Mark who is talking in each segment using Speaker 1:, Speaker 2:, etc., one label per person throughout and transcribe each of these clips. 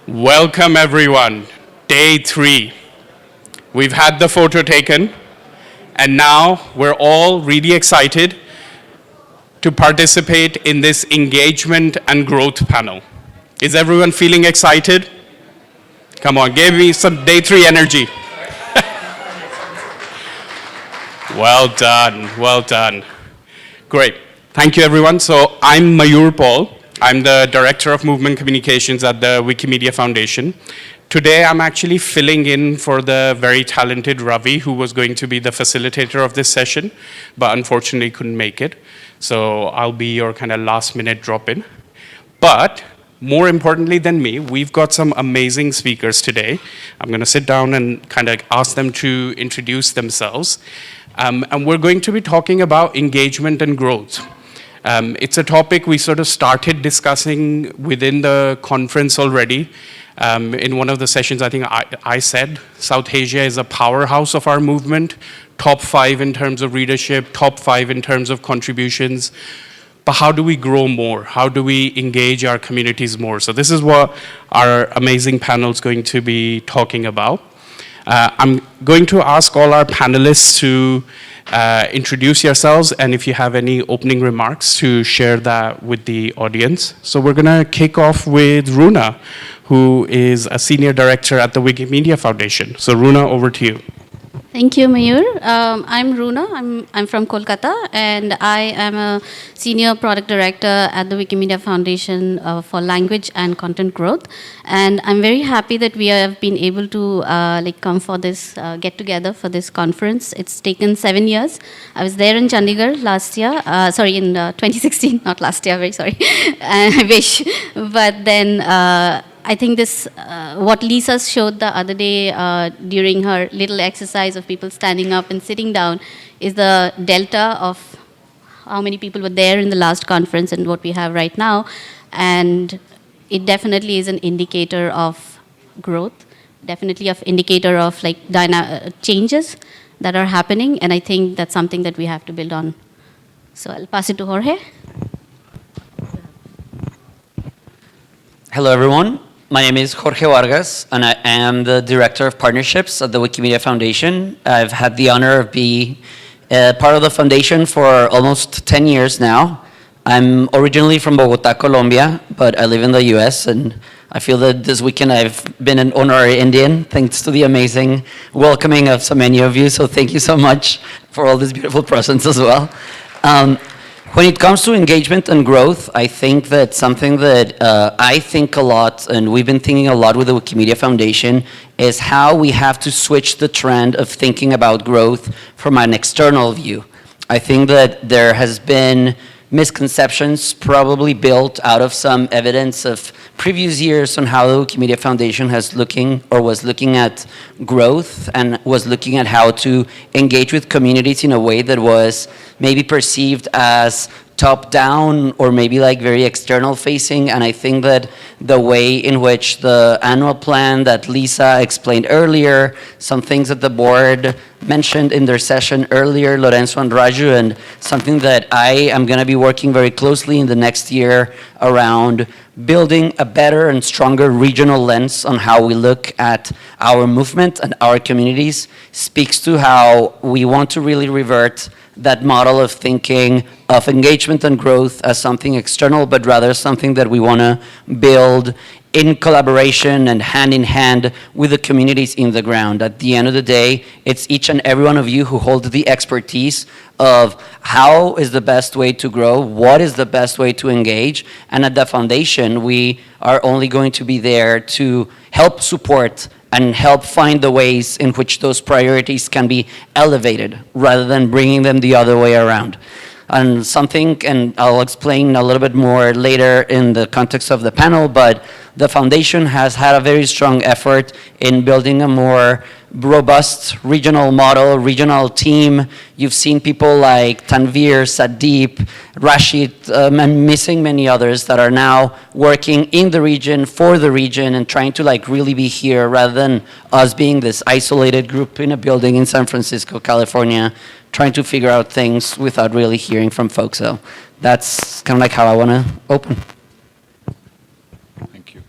Speaker 1: Welcome everyone, day 3. We've had the photo taken and now we're all really excited to participate in this engagement and growth panel. Is everyone feeling excited? Come on, give me some day 3 energy. Well done, well done. Great, thank you everyone. So I'm Mayur Paul. I'm the Director of Movement Communications at the Wikimedia Foundation. Today I'm actually filling in for the very talented Ravi, who was going to be the facilitator of this session, but unfortunately couldn't make it. So I'll be your kind of last minute drop-in. But more importantly than me, we've got some amazing speakers today. I'm going to sit down and kind of ask them to introduce themselves. And we're going to be talking about engagement and growth. It's a topic we sort of started discussing within the conference already. In one of the sessions, I think I said South Asia is a powerhouse of our movement, top 5 in terms of readership, top 5 in terms of contributions. But how do we grow more? How do we engage our communities more? So this is what our amazing panel is going to be talking about. I'm going to ask all our panelists to introduce yourselves, and if you have any opening remarks, to share that with the audience. So we're going to kick off with Runa, who is a senior director at the Wikimedia Foundation. So Runa, over to you.
Speaker 2: Thank you, Mayur. I'm Runa. I'm from Kolkata, and I am a senior product director at the Wikimedia Foundation for language and content growth. And I'm very happy that we have been able to come for this get together for this conference. It's taken 7 years. I was there in Chandigarh last year. In 2016, not last year. Very sorry. I wish, but then. I think this, what Lisa showed the other day during her little exercise of people standing up and sitting down, is the delta of how many people were there in the last conference and what we have right now. And it definitely is an indicator of growth, definitely an indicator of changes that are happening. And I think that's something that we have to build on. So I'll pass it to Jorge.
Speaker 3: Hello, everyone. My name is Jorge Vargas, and I am the Director of Partnerships at the Wikimedia Foundation. I've had the honor of being part of the foundation for almost 10 years now. I'm originally from Bogota, Colombia, but I live in the US, and I feel that this weekend I've been an honorary Indian, thanks to the amazing welcoming of so many of you, so thank you so much for all this beautiful presence as well. When it comes to engagement and growth, I think that something that I think a lot, and we've been thinking a lot with the Wikimedia Foundation, is how we have to switch the trend of thinking about growth from an external view. I think that there has been misconceptions probably built out of some evidence of previous years on how the Wikimedia Foundation was looking at growth and was looking at how to engage with communities in a way that was maybe perceived as top-down or maybe like very external-facing. And I think that the way in which the annual plan that Lisa explained earlier, some things that the board mentioned in their session earlier, Lorenzo and Raju, and something that I am going to be working very closely in the next year around building a better and stronger regional lens on how we look at our movement and our communities, speaks to how we want to really revert that model of thinking of engagement and growth as something external, but rather something that we want to build in collaboration and hand in hand with the communities in the ground. At the end of the day, it's each and every one of you who hold the expertise of how is the best way to grow, what is the best way to engage, and at the foundation, we are only going to be there to help support and help find the ways in which those priorities can be elevated rather than bringing them the other way around. And something, and I'll explain a little bit more later in the context of the panel, but the foundation has had a very strong effort in building a more robust regional model, regional team. You've seen people like Tanvir, Sadeep, Rashid, I'm missing many others that are now working in the region, for the region, and trying to really be here rather than us being this isolated group in a building in San Francisco, California, trying to figure out things without really hearing from folks. So that's kind of how I want to open.
Speaker 1: Thank you.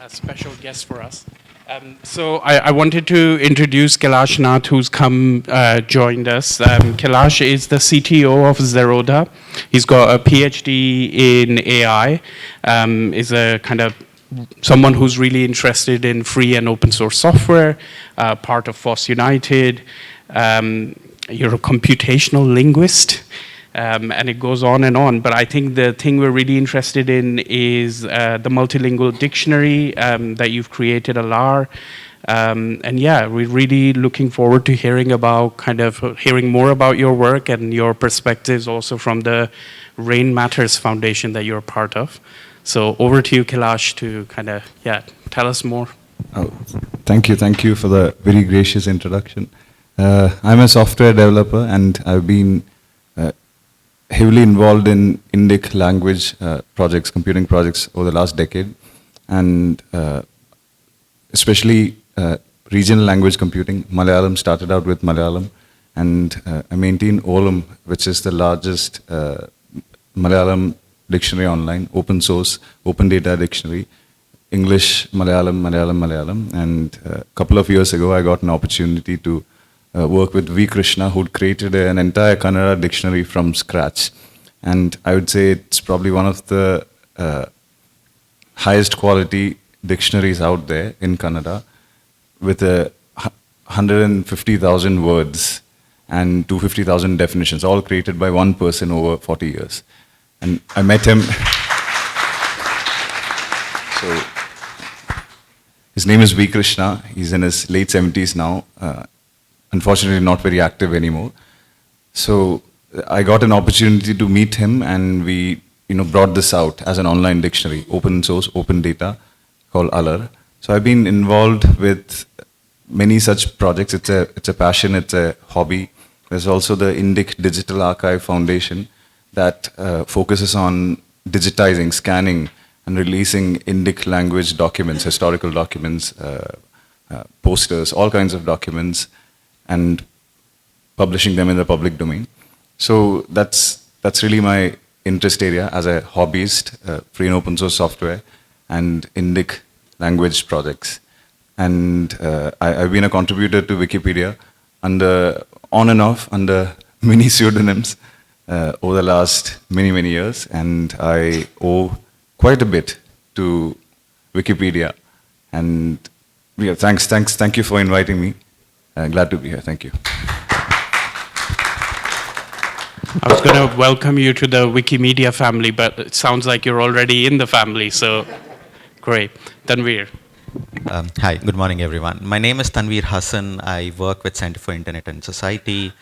Speaker 1: special guest for us. So I wanted to introduce Kailash Nath, who's joined us. Kailash is the CTO of Zerodha. He's got a PhD in AI, is a kind of someone who's really interested in free and open source software, part of FOSS United. You're a computational linguist. And it goes on and on. But I think the thing we're really interested in is the multilingual dictionary that you've created, Alar. And yeah, we're really looking forward to hearing more about your work and your perspectives also from the Rain Matters Foundation that you're part of. So over to you, Kailash, to tell us more.
Speaker 4: Oh, thank you for the very gracious introduction. I'm a software developer, and I've been heavily involved in Indic language projects, computing projects over the last decade, and especially regional language computing. Malayalam started out with Malayalam, and I maintain Olam, which is the largest Malayalam dictionary online, open source, open data dictionary, English, Malayalam, and a couple of years ago I got an opportunity to work with V. Krishna, who'd created an entire Kannada dictionary from scratch. And I would say it's probably one of the highest quality dictionaries out there in Kannada, with 150,000 words and 250,000 definitions, all created by one person over 40 years. And I met him. So his name is V. Krishna. He's in his late 70s now. Unfortunately not very active anymore. So I got an opportunity to meet him, and we brought this out as an online dictionary, open source, open data, called Alar. So I've been involved with many such projects. It's a passion, it's a hobby. There's also the Indic Digital Archive Foundation that focuses on digitizing, scanning, and releasing Indic language documents, historical documents, posters, all kinds of documents, and publishing them in the public domain. So that's really my interest area as a hobbyist, free and open source software and Indic language projects. And I've been a contributor to Wikipedia on and off under many pseudonyms over the last many years, and I owe quite a bit to Wikipedia. And yeah, thank you for inviting me. Glad to be here. Thank you.
Speaker 1: I was going to welcome you to the Wikimedia family, but it sounds like you're already in the family, so great. Tanveer.
Speaker 5: Hi, good morning, everyone. My name is Tanveer Hassan. I work with Center for Internet and Society.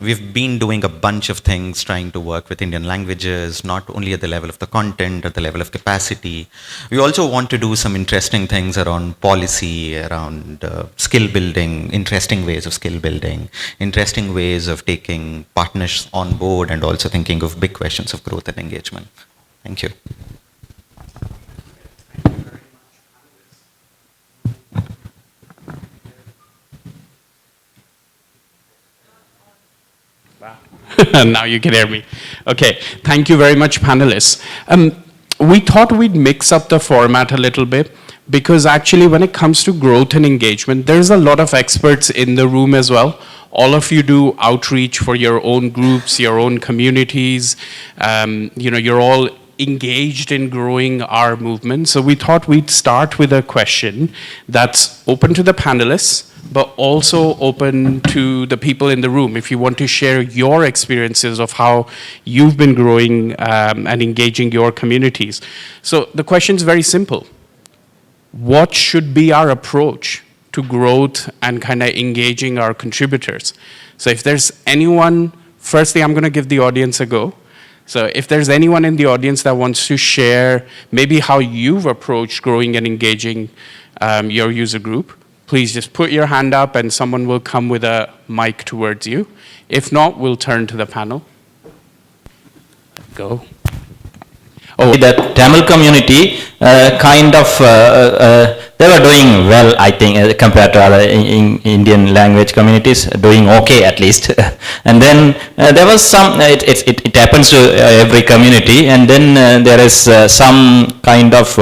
Speaker 5: We've been doing a bunch of things trying to work with Indian languages, not only at the level of the content, at the level of capacity. We also want to do some interesting things around policy, around skill building, interesting ways of skill building, interesting ways of taking partners on board, and also thinking of big questions of growth and engagement. Thank you.
Speaker 1: Now you can hear me. Okay, thank you very much, panelists. We thought we'd mix up the format a little bit, because actually when it comes to growth and engagement, there's a lot of experts in the room as well. All of you do outreach for your own groups, your own communities. You're all engaged in growing our movement. So we thought we'd start with a question that's open to the panelists, but also open to the people in the room. If you want to share your experiences of how you've been growing and engaging your communities. So the question is very simple. What should be our approach to growth and kind of engaging our contributors? So if there's anyone, firstly, I'm going to give the audience a go. So if there's anyone in the audience that wants to share maybe how you've approached growing and engaging your user group, please just put your hand up and someone will come with a mic towards you. If not, we'll turn to the panel. Go.
Speaker 6: Oh, the Tamil community they were doing well, I think, compared to other Indian language communities, doing okay at least. And then there was some, it happens to every community, and then there is some kind of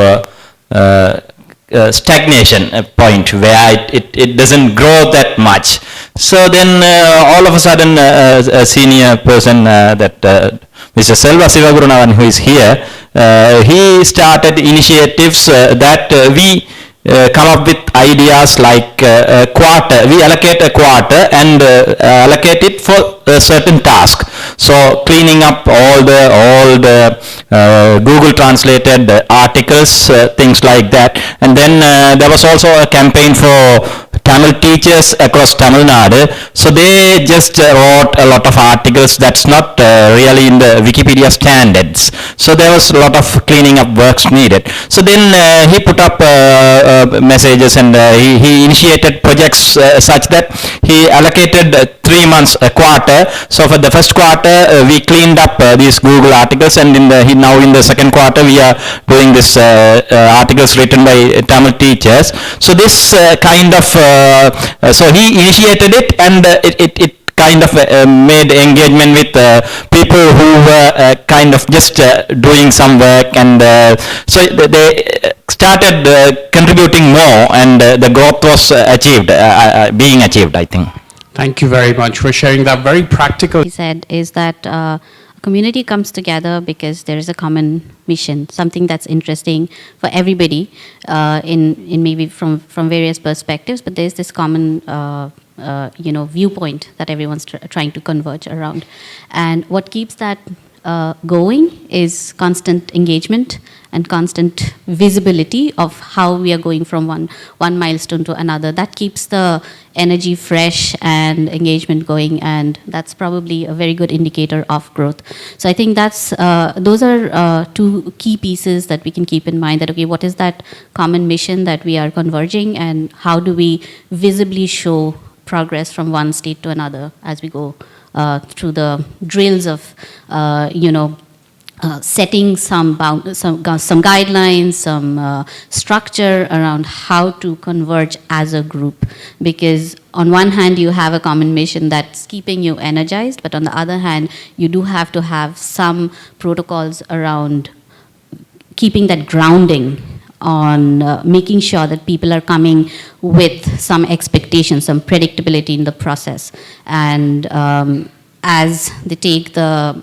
Speaker 6: stagnation point where it doesn't grow that much. So then all of a sudden a senior person that Mr. Selva Sivagurunavan, who is here, he started initiatives that we come up with ideas like a quarter. We allocate a quarter and allocate it for a certain task. So cleaning up all the Google translated articles, things like that. And then there was also a campaign for Tamil teachers across Tamil Nadu. So they just wrote a lot of articles that's not really in the Wikipedia standards. So there was a lot of cleaning up works needed. So then he put up messages and he initiated projects such that he allocated 3 months a quarter. So for the first quarter we cleaned up these Google articles, and now in the second quarter we are doing this articles written by Tamil teachers. So this kind of so he initiated it, and it kind of made engagement with people who were kind of just doing some work, and so they started contributing more, and the growth was being achieved, I think.
Speaker 1: Thank you very much for sharing that very practical.
Speaker 2: He said is that a community comes together because there is a common mission, something that's interesting for everybody in maybe from various perspectives, but there's this common viewpoint that everyone's trying to converge around. And what keeps that going is constant engagement and constant visibility of how we are going from one milestone to another. That keeps the energy fresh and engagement going, and that's probably a very good indicator of growth. So I think those are two key pieces that we can keep in mind, that okay, what is that common mission that we are converging, and how do we visibly show progress from one state to another as we go through the drills of setting some guidelines, some structure around how to converge as a group. Because on one hand, you have a common mission that's keeping you energized, but on the other hand, you do have to have some protocols around keeping that grounding on making sure that people are coming with some expectations, some predictability in the process. And as they take the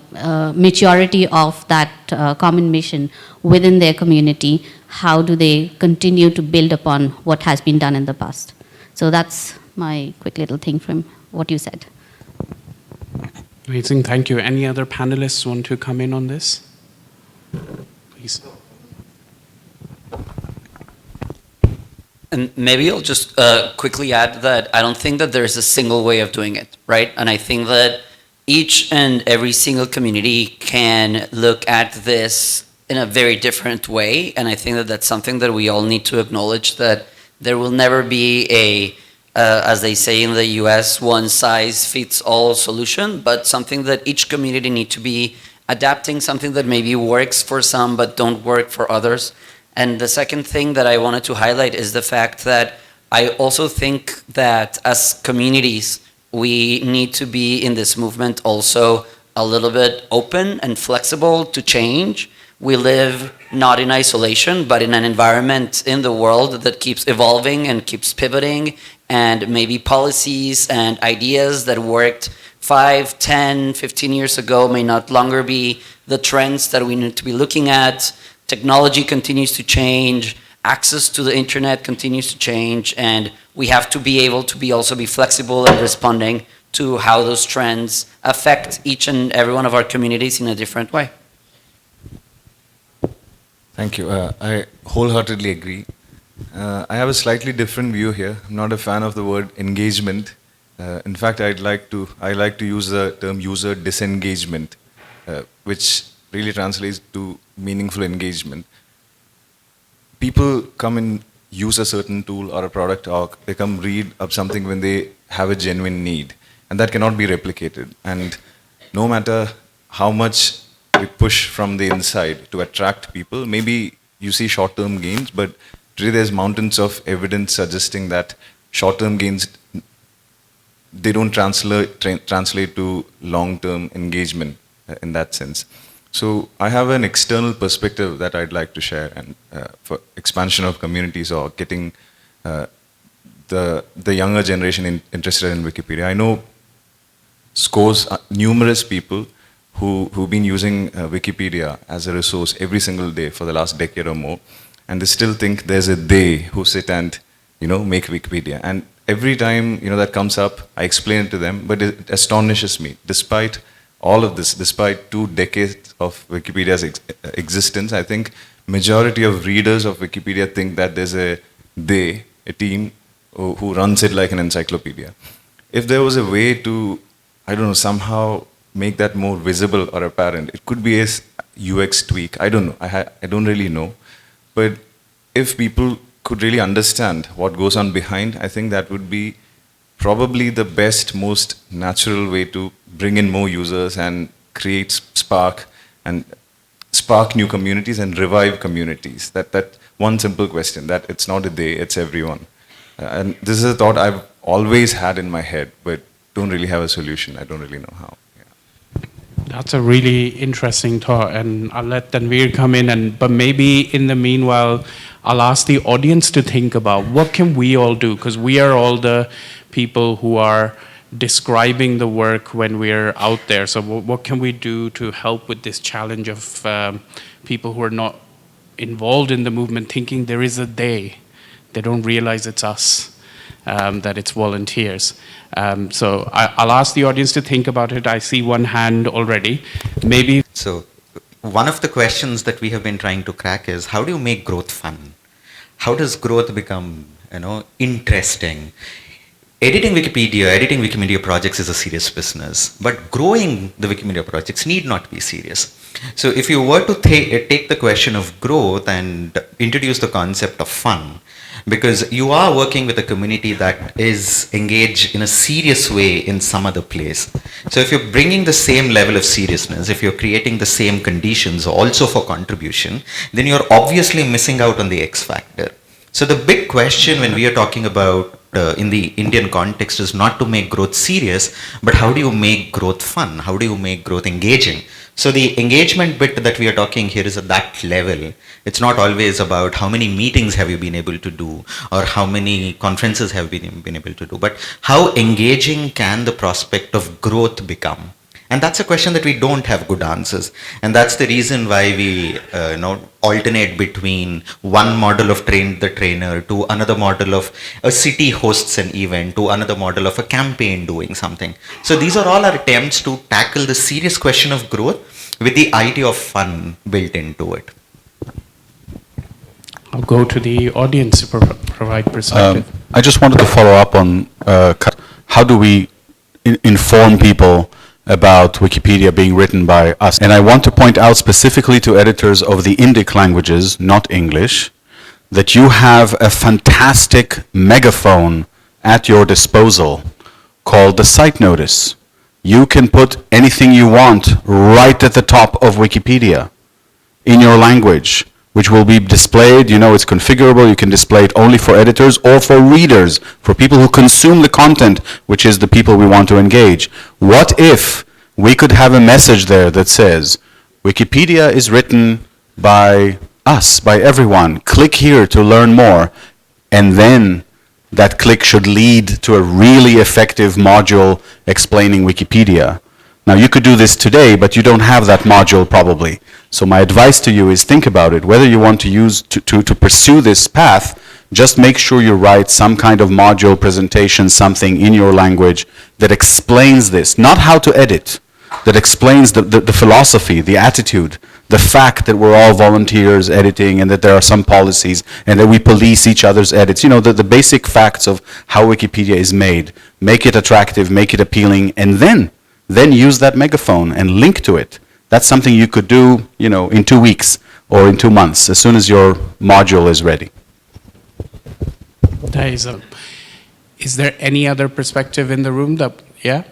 Speaker 2: maturity of that common mission within their community, how do they continue to build upon what has been done in the past? So that's my quick little thing from what you said.
Speaker 1: Amazing, thank you. Any other panelists want to come in on this? Please.
Speaker 3: And maybe I'll just quickly add that I don't think that there's a single way of doing it, right? And I think that each and every single community can look at this in a very different way. And I think that that's something that we all need to acknowledge, that there will never be as they say in the US, one size fits all solution, but something that each community need to be adapting, something that maybe works for some but don't work for others. And the second thing that I wanted to highlight is the fact that I also think that as communities, we need to be in this movement also a little bit open and flexible to change. We live not in isolation, but in an environment in the world that keeps evolving and keeps pivoting, and maybe policies and ideas that worked 5, 10, 15 years ago may not longer be the trends that we need to be looking at. Technology continues to change, access to the internet continues to change, and we have to be able to also be flexible and responding to how those trends affect each and every one of our communities in a different way.
Speaker 4: Thank you. I wholeheartedly agree. I have a slightly different view here. I'm not a fan of the word engagement. In fact, I like to use the term user disengagement, which really translates to meaningful engagement. People come and use a certain tool or a product, or they come read up something when they have a genuine need, and that cannot be replicated. And no matter how much we push from the inside to attract people, maybe you see short-term gains, but today there's mountains of evidence suggesting that short-term gains, they don't translate to long-term engagement in that sense. So I have an external perspective that I'd like to share, and for expansion of communities or getting the younger generation interested in Wikipedia. I know scores, numerous people who've been using Wikipedia as a resource every single day for the last decade or more, and they still think there's a they who sit and make Wikipedia. And every time that comes up, I explain it to them, but it astonishes me. Despite all of this, despite 2 decades of Wikipedia's existence, I think majority of readers of Wikipedia think that there's a team who runs it like an encyclopedia. If there was a way to, I don't know, somehow make that more visible or apparent, it could be a UX tweak. I don't know. I don't really know. But if people could really understand what goes on behind, I think that would be probably the best, most natural way to bring in more users and create spark new communities and revive communities. That one simple question, that it's not a they, it's everyone. And this is a thought I've always had in my head, but don't really have a solution. I don't really know how. Yeah.
Speaker 1: That's a really interesting thought, and I'll let Tanveer come in, but maybe in the meanwhile, I'll ask the audience to think about what can we all do, because we are all the people who are describing the work when we're out there. So what can we do to help with this challenge of people who are not involved in the movement thinking there is a they don't realize it's us, that it's volunteers. So I'll ask the audience to think about it. I see one hand already. Maybe.
Speaker 5: So one of the questions that we have been trying to crack is, how do you make growth fun? How does growth become, interesting? Editing Wikimedia projects is a serious business, but growing the Wikimedia projects need not be serious. So if you were to take the question of growth and introduce the concept of fun, because you are working with a community that is engaged in a serious way in some other place. So if you're bringing the same level of seriousness, if you're creating the same conditions also for contribution, then you're obviously missing out on the X factor. So the big question when we are talking about in the Indian context is not to make growth serious, but how do you make growth fun? How do you make growth engaging? So the engagement bit that we are talking here is at that level. It's not always about how many meetings have you been able to do or how many conferences have you been able to do, but how engaging can the prospect of growth become? And that's a question that we don't have good answers. And that's the reason why we alternate between one model of train the trainer to another model of a city hosts an event to another model of a campaign doing something. So these are all our attempts to tackle the serious question of growth with the idea of fun built into it.
Speaker 1: I'll go to the audience to provide perspective.
Speaker 7: I just wanted to follow up on how do we inform people about Wikipedia being written by us. And I want to point out specifically to editors of the Indic languages, not English, that you have a fantastic megaphone at your disposal called the site notice. You can put anything you want right at the top of Wikipedia in your language, which will be displayed, it's configurable, you can display it only for editors or for readers, for people who consume the content, which is the people we want to engage. What if we could have a message there that says, Wikipedia is written by us, by everyone, click here to learn more, and then that click should lead to a really effective module explaining Wikipedia. Now, you could do this today, but you don't have that module probably. So my advice to you is think about it. Whether you want to use to pursue this path, just make sure you write some kind of module presentation, something in your language that explains this, not how to edit, that explains the philosophy, the attitude, the fact that we're all volunteers editing and that there are some policies and that we police each other's edits. The basic facts of how Wikipedia is made. Make it attractive, make it appealing, and then use that megaphone and link to it. That's something you could do, in 2 weeks or in 2 months, as soon as your module is ready.
Speaker 1: Is there any other perspective in the room yeah?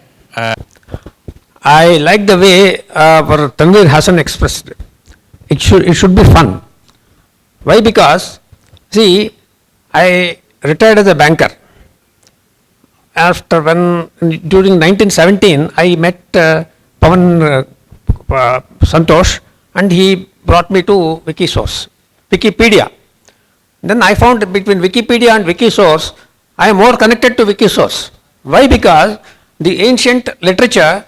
Speaker 8: I like the way Tanveer Hassan expressed it. It should be fun. Why? Because, see, I retired as a banker. During 1917, I met Pawan Santosh and he brought me to Wikisource, Wikipedia. Then I found that between Wikipedia and Wikisource, I am more connected to Wikisource. Why? Because the ancient literature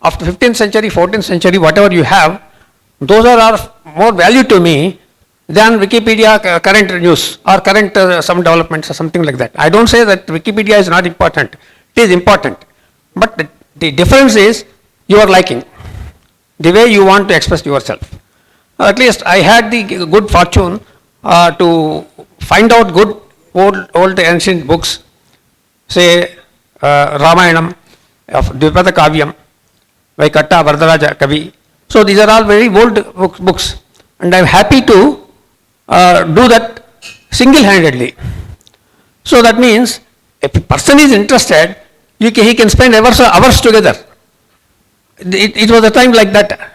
Speaker 8: of the 15th century, 14th century, whatever you have, those are of more value to me than Wikipedia current news or current some developments or something like that. I don't say that Wikipedia is not important. It is important. But the difference is your liking, the way you want to express yourself. At least I had the good fortune to find out good old ancient books, say Ramayanam, of Dvipada Kavyam, by Katta Vardaraja Kavi. So these are all very old books, and I am happy to do that single-handedly. So that means if a person is interested, he can spend hours together. It was a time like that.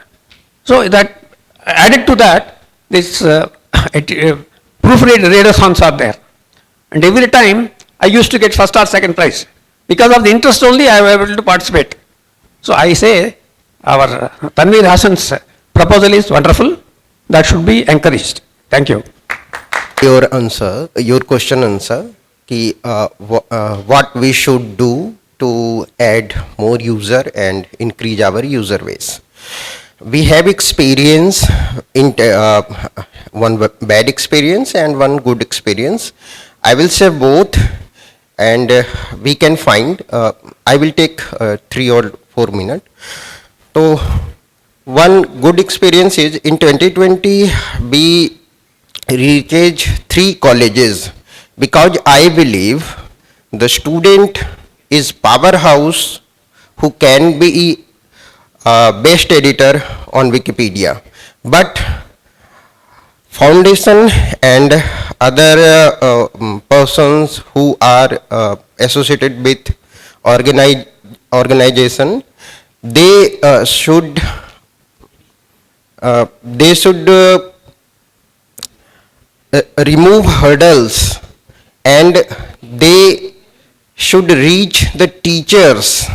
Speaker 8: So that added to that, this proofread readathons are there, and every time I used to get first or second prize. Because of the interest only I was able to participate. So I say our Tanveer Hassan's proposal is wonderful. That should be encouraged. Thank you.
Speaker 9: Your question answer, what we should do to add more user and increase our user base. We have experience in one bad experience and one good experience. I will say both, and we can find, I will take 3 or 4 minutes. So one good experience is in 2020 we reached 3 colleges, because I believe the student is powerhouse who can be best editor on Wikipedia. But foundation and other persons who are associated with organization, they should remove hurdles, and they should reach the teachers,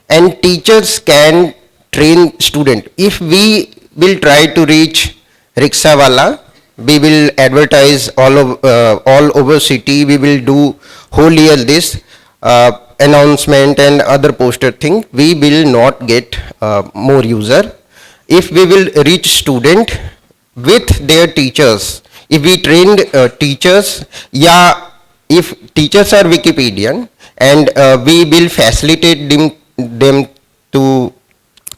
Speaker 9: and teachers can train student. If we will try to reach rickshawala, we will advertise all over city, we will do whole year this announcement and other poster thing, we will not get more user. If we will reach student with their teachers, if we trained teachers, if teachers are Wikipedian, and we will facilitate them to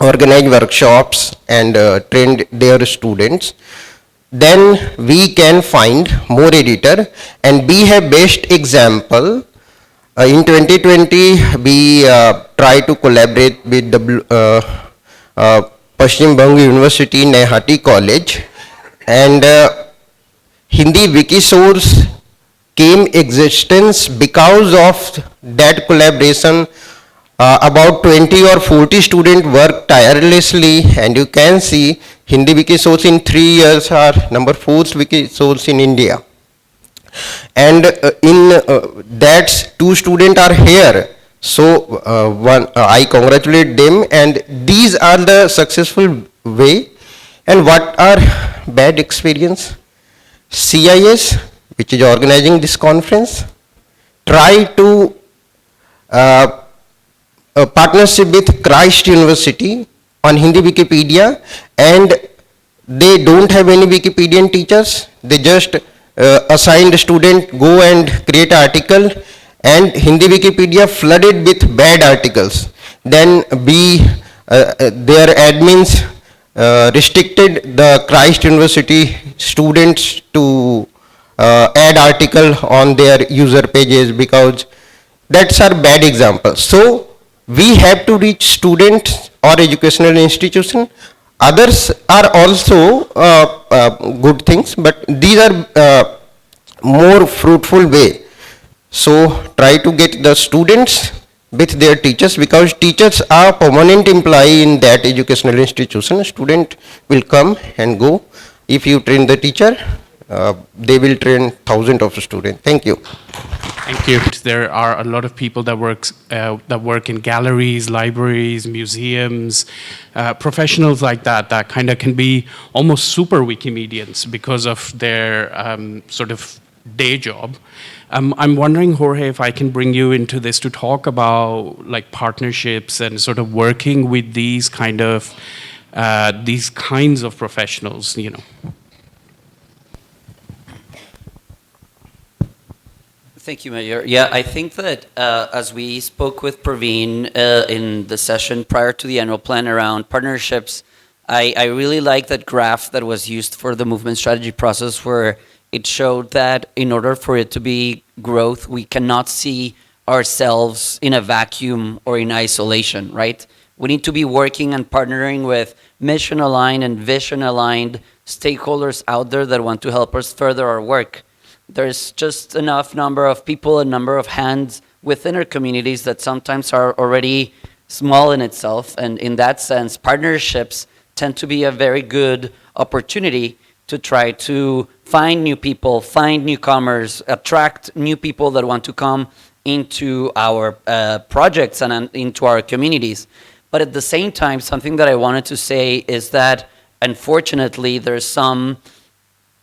Speaker 9: organize workshops and train their students, then we can find more editor. And we have best example. In 2020, we try to collaborate with the Paschim Banga University, Nehati College, and Hindi Wikisource came existence because of that collaboration. About 20 or 40 students worked tirelessly, and you can see Hindi Wikisource in 3 years are number 4th Wikisource in India. And in that 2 students are here. So I congratulate them, and these are the successful way. And what are bad experience? CIS, which is organizing this conference, try to a partnership with Christ University on Hindi Wikipedia, and they don't have any Wikipedian teachers. They just assign the student go and create an article, and Hindi Wikipedia flooded with bad articles. Then their admins restricted the Christ University students to add article on their user pages, because that's our bad example. So we have to reach students or educational institution. Others are also good things, but these are more fruitful way. So try to get the students with their teachers, because teachers are permanent employee in that educational institution. Student will come and go. If you train the teacher, they will train thousands of students. Thank you.
Speaker 1: Thank you. There are a lot of people that work in galleries, libraries, museums, professionals like that kind of can be almost super Wikimedians because of their sort of day job. I'm wondering, Jorge, if I can bring you into this to talk about like partnerships and sort of working with these kinds of professionals, you know.
Speaker 3: Thank you, Mayor. Yeah, I think that as we spoke with Praveen in the session prior to the annual plan around partnerships, I really like that graph that was used for the movement strategy process where it showed that in order for it to be growth, we cannot see ourselves in a vacuum or in isolation, right? We need to be working and partnering with mission-aligned and vision-aligned stakeholders out there that want to help us further our work. There's just enough number of people, a number of hands within our communities that sometimes are already small in itself. And in that sense, partnerships tend to be a very good opportunity to try to find new people, find newcomers, attract new people that want to come into our projects and into our communities. But at the same time, something that I wanted to say is that unfortunately there's some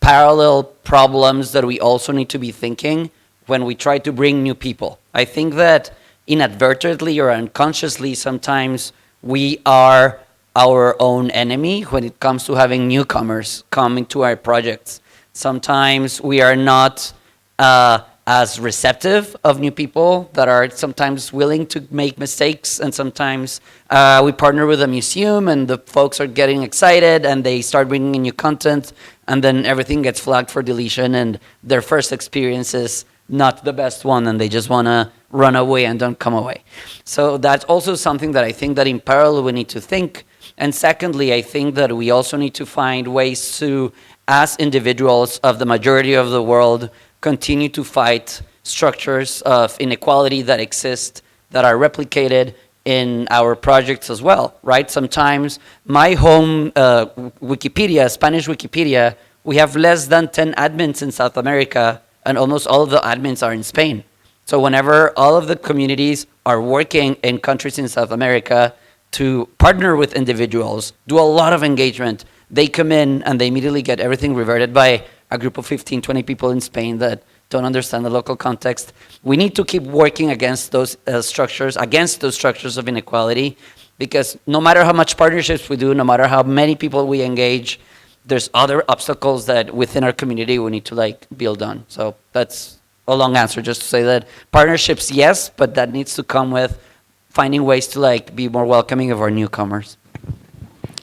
Speaker 3: parallel problems that we also need to be thinking when we try to bring new people. I think that inadvertently or unconsciously sometimes we are our own enemy when it comes to having newcomers come into our projects. Sometimes we are not as receptive of new people that are sometimes willing to make mistakes, and sometimes we partner with a museum and the folks are getting excited and they start bringing in new content and then everything gets flagged for deletion and their first experience is not the best one and they just want to run away and don't come away. So that's also something that I think that in parallel we need to think. And secondly, I think that we also need to find ways to, as individuals of the majority of the world, continue to fight structures of inequality that exist, that are replicated in our projects as well, right? Sometimes my home Wikipedia, Spanish Wikipedia, we have less than 10 admins in South America, and almost all of the admins are in Spain. So whenever all of the communities are working in countries in South America to partner with individuals, do a lot of engagement, they come in and they immediately get everything reverted by a group of 15, 20 people in Spain that don't understand the local context. We need to keep working against those structures of inequality, because no matter how much partnerships we do, no matter how many people we engage, there's other obstacles that within our community we need to build on. So that's a long answer just to say that partnerships, yes, but that needs to come with finding ways to be more welcoming of our newcomers.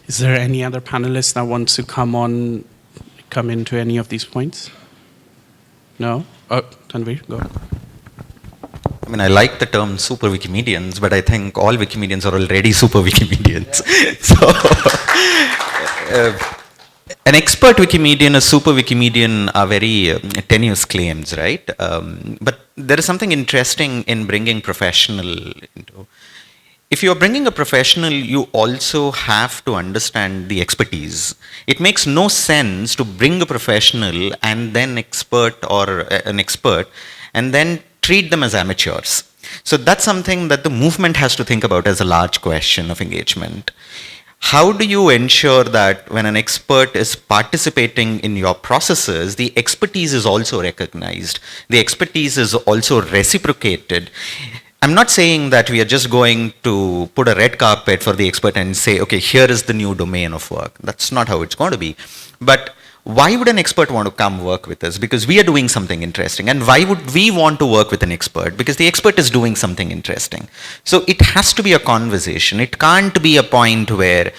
Speaker 1: Is there any other panelist that wants to come into any of these points? No? Oh, Tanvir, go.
Speaker 5: I mean, I like the term super Wikimedians, but I think all Wikimedians are already super Wikimedians. So, an expert Wikimedian, a super Wikimedian are very tenuous claims, right? But there is something interesting in bringing professional into. If you're bringing a professional, you also have to understand the expertise. It makes no sense to bring a professional and then an expert and then treat them as amateurs. So that's something that the movement has to think about as a large question of engagement. How do you ensure that when an expert is participating in your processes, the expertise is also recognized, the expertise is also reciprocated? I'm not saying that we are just going to put a red carpet for the expert and say, okay, here is the new domain of work. That's not how it's going to be. But why would an expert want to come work with us? Because we are doing something interesting. And why would we want to work with an expert? Because the expert is doing something interesting. So it has to be a conversation. It can't be a point where,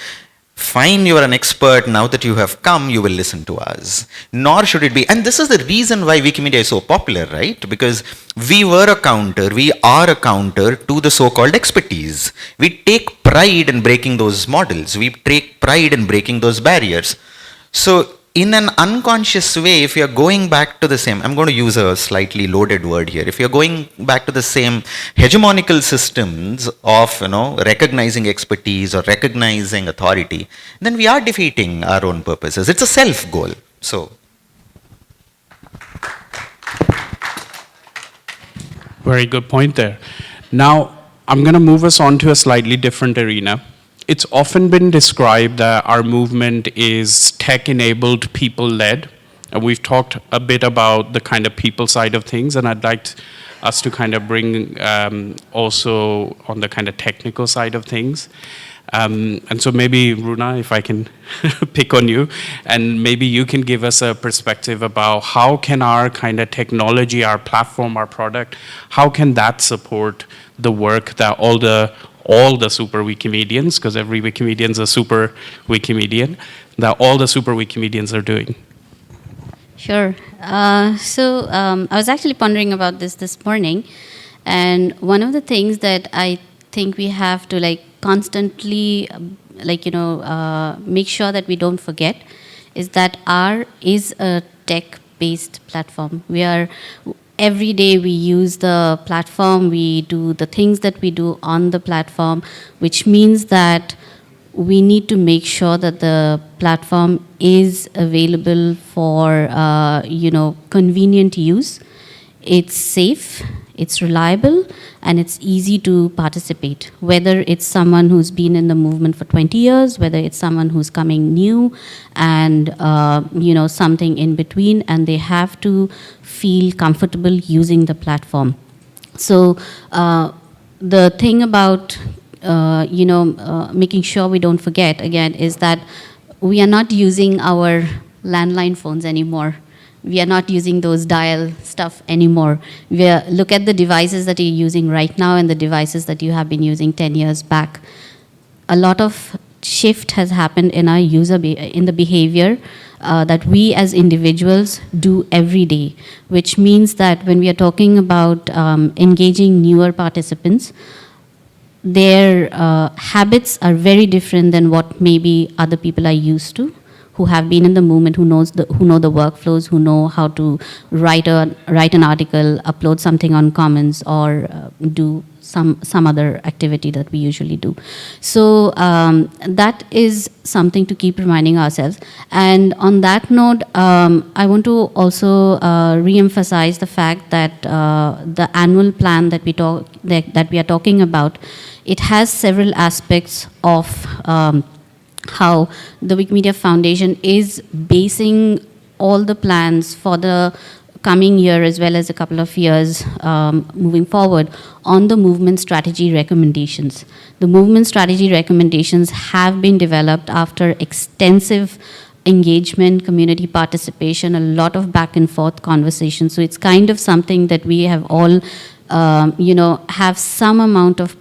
Speaker 5: fine, you are an expert, now that you have come, you will listen to us. Nor should it be, and this is the reason why Wikimedia is so popular, right? Because we are a counter to the so-called expertise. We take pride in breaking those models. We take pride in breaking those barriers. So in an unconscious way, if you're going back to the same, I'm going to use a slightly loaded word here. If you're going back to the same hegemonical systems of, recognizing expertise or recognizing authority, then we are defeating our own purposes. It's a self goal. So,
Speaker 1: Very good point there. Now, I'm going to move us on to a slightly different arena. It's often been described that our movement is tech-enabled, people-led. And we've talked a bit about the kind of people side of things, and I'd like us to kind of bring also on the kind of technical side of things. And so maybe, Runa, if I can pick on you, and maybe you can give us a perspective about how can our kind of technology, our platform, our product, how can that support the work that all the super Wikimedians, because every Wikimedian is a super Wikimedian, that all the super Wikimedians are doing?
Speaker 2: Sure. I was actually pondering about this morning, and one of the things that I think we have to constantly make sure that we don't forget is that R is a tech-based platform. Every day we use the platform, we do the things that we do on the platform, which means that we need to make sure that the platform is available for convenient use. It's safe, it's reliable, and it's easy to participate. Whether it's someone who's been in the movement for 20 years, whether it's someone who's coming new, and something in between, and they have to feel comfortable using the platform. So the thing about making sure we don't forget, again, is that we are not using our landline phones anymore. We are not using those dial stuff anymore. Look at the devices that you're using right now and the devices that you have been using 10 years back. A lot of shift has happened in our in the behavior that we as individuals do every day, which means that when we are talking about engaging newer participants, their habits are very different than what maybe other people are used to, who have been in the movement, who know the workflows, who know how to write an article, upload something on Commons, or do some other activity that we usually do. So that is something to keep reminding ourselves. And on that note, I want to also re-emphasize the fact that the annual plan that we are talking about, it has several aspects of how the Wikimedia Foundation is basing all the plans for the coming year as well as a couple of years moving forward on the movement strategy recommendations. The movement strategy recommendations have been developed after extensive engagement, community participation, a lot of back and forth conversations. So it's kind of something that we have all, have some amount of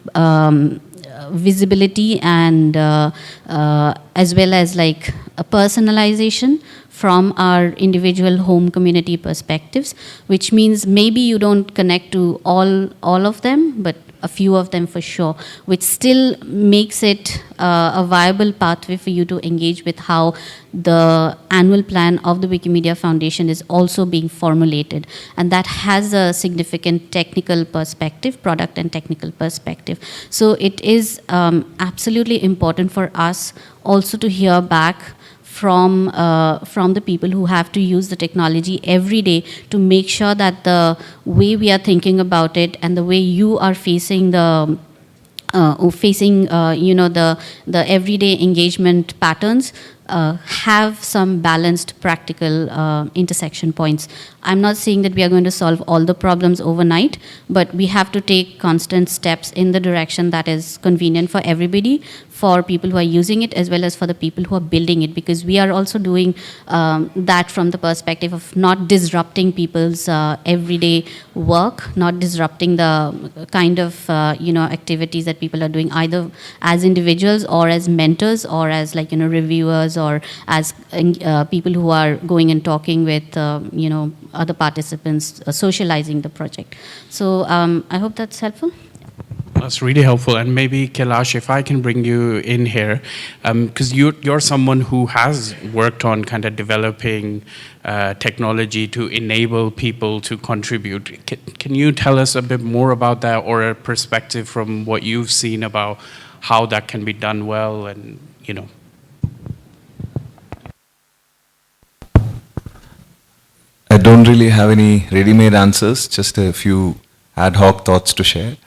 Speaker 2: visibility and as well as like a personalization from our individual home community perspectives, which means maybe you don't connect to all of them, but a few of them for sure, which still makes it a viable pathway for you to engage with how the annual plan of the Wikimedia Foundation is also being formulated. And that has a significant technical perspective, product and technical perspective. So it is absolutely important for us also to hear back from the people who have to use the technology every day to make sure that the way we are thinking about it and the way you are facing the everyday engagement patterns have some balanced practical intersection points. I'm not saying that we are going to solve all the problems overnight, but we have to take constant steps in the direction that is convenient for everybody, for people who are using it as well as for the people who are building it, because we are also doing that from the perspective of not disrupting people's everyday work, not disrupting the kind of activities that people are doing either as individuals or as mentors or as reviewers or as people who are going and talking with other participants, socializing the project. So I hope that's helpful.
Speaker 1: That's really helpful. And maybe, Kailash, if I can bring you in here, because you're someone who has worked on kind of developing technology to enable people to contribute. Can you tell us a bit more about that, or a perspective from what you've seen about how that can be done well and,
Speaker 4: I don't really have any ready-made answers, just a few ad hoc thoughts to share.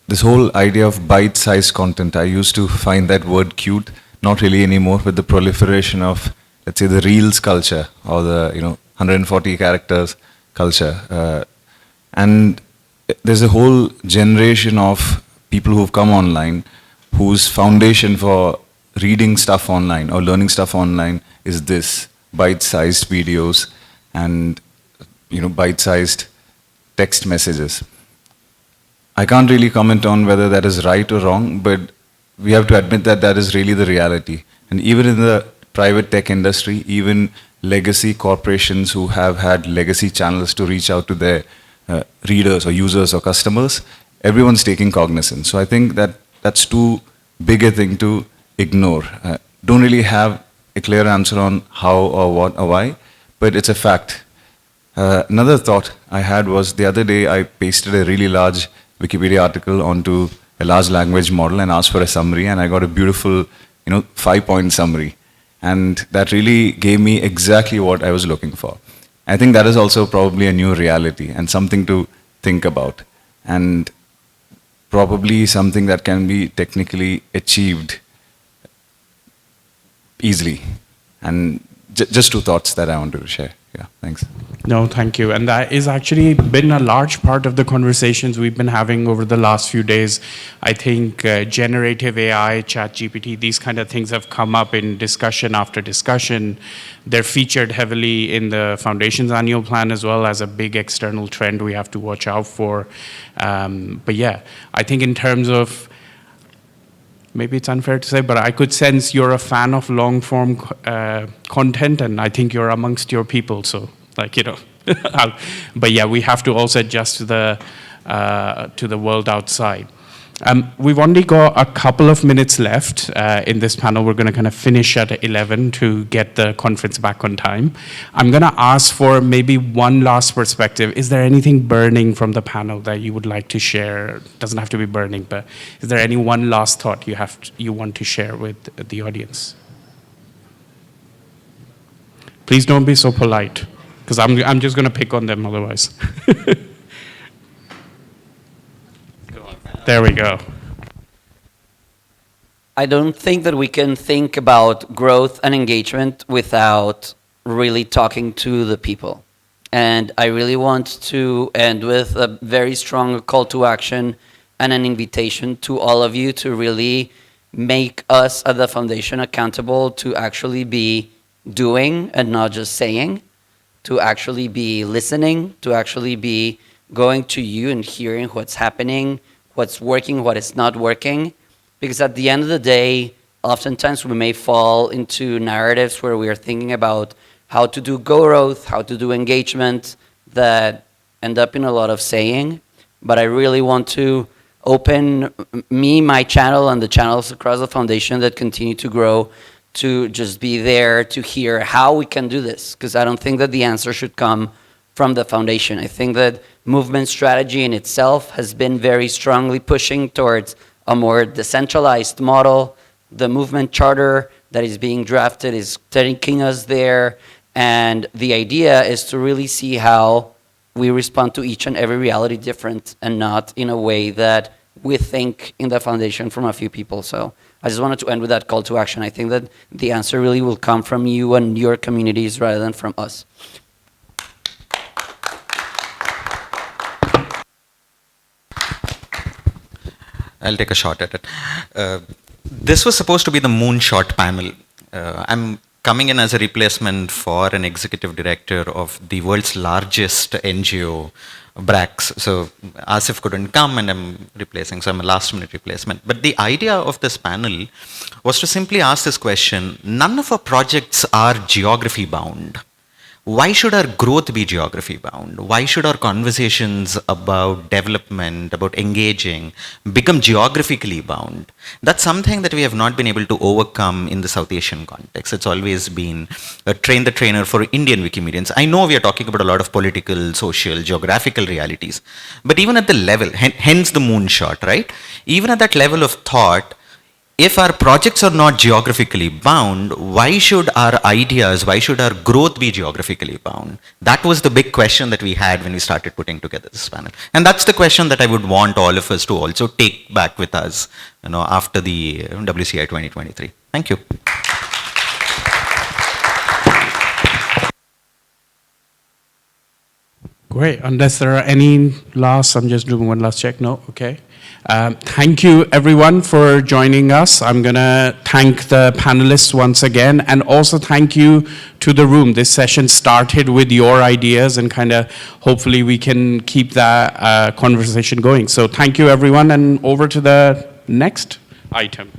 Speaker 4: This whole idea of bite-sized content, I used to find that word cute, not really anymore with the proliferation of, let's say, the Reels culture or the 140 characters culture. And there's a whole generation of people who've come online whose foundation for reading stuff online or learning stuff online is this bite-sized videos and bite-sized text messages. I can't really comment on whether that is right or wrong, but we have to admit that that is really the reality. And even in the private tech industry, even legacy corporations who have had legacy channels to reach out to their readers or users or customers, everyone's taking cognizance. So I think that that's too big a thing to ignore. Don't really have a clear answer on how or what or why, but it's a fact. Another thought I had was the other day I pasted a really large Wikipedia article onto a large language model and asked for a summary, and I got a beautiful 5-point summary. And that really gave me exactly what I was looking for. I think that is also probably a new reality and something to think about. And probably something that can be technically achieved easily. And just two thoughts that I wanted to share. Yeah, thanks.
Speaker 1: No, thank you. And that is actually been a large part of the conversations we've been having over the last few days. I think generative AI, ChatGPT, these kind of things have come up in discussion after discussion. They're featured heavily in the Foundation's annual plan as well as a big external trend we have to watch out for. But yeah, I think in terms of, maybe it's unfair to say, but I could sense you're a fan of long-form content, and I think you're amongst your people. So, but yeah, we have to also adjust to the world outside. We've only got a couple of minutes left in this panel. We're going to kind of finish at 11 to get the conference back on time. I'm going to ask for maybe one last perspective. Is there anything burning from the panel that you would like to share? It doesn't have to be burning, but is there any one last thought you want to share with the audience? Please don't be so polite, because I'm just going to pick on them otherwise. There we go.
Speaker 3: I don't think that we can think about growth and engagement without really talking to the people. And I really want to end with a very strong call to action and an invitation to all of you to really make us at the Foundation accountable to actually be doing and not just saying, to actually be listening, to actually be going to you and hearing what's happening, what's working, what is not working. Because at the end of the day, oftentimes we may fall into narratives where we are thinking about how to do growth, how to do engagement, that end up in a lot of saying. But I really want to open my channel, and the channels across the Foundation that continue to grow, to just be there to hear how we can do this. Because I don't think that the answer should come from the Foundation. I think that movement strategy in itself has been very strongly pushing towards a more decentralized model. The movement charter that is being drafted is taking us there. And the idea is to really see how we respond to each and every reality different, and not in a way that we think in the Foundation from a few people. So I just wanted to end with that call to action. I think that the answer really will come from you and your communities rather than from us.
Speaker 5: I'll take a shot at it. This was supposed to be the moonshot panel. I'm coming in as a replacement for an executive director of the world's largest NGO, BRACS. So Asif couldn't come and I'm replacing, so I'm a last minute replacement. But the idea of this panel was to simply ask this question: none of our projects are geography bound. Why should our growth be geography bound? Why should our conversations about development, about engaging, become geographically bound? That's something that we have not been able to overcome in the South Asian context. It's always been a train the trainer for Indian Wikimedians. I know we are talking about a lot of political, social, geographical realities, but even at the level, hence the moonshot, right? Even at that level of thought, if our projects are not geographically bound, why should our ideas, why should our growth be geographically bound? That was the big question that we had when we started putting together this panel. And that's the question that I would want all of us to also take back with us, after the WCI 2023. Thank you.
Speaker 1: Great. Unless there are any last, I'm just doing one last check. No? Okay. Thank you, everyone, for joining us. I'm going to thank the panelists once again, and also thank you to the room. This session started with your ideas, and kind of hopefully we can keep that conversation going. So thank you, everyone, and over to the next item.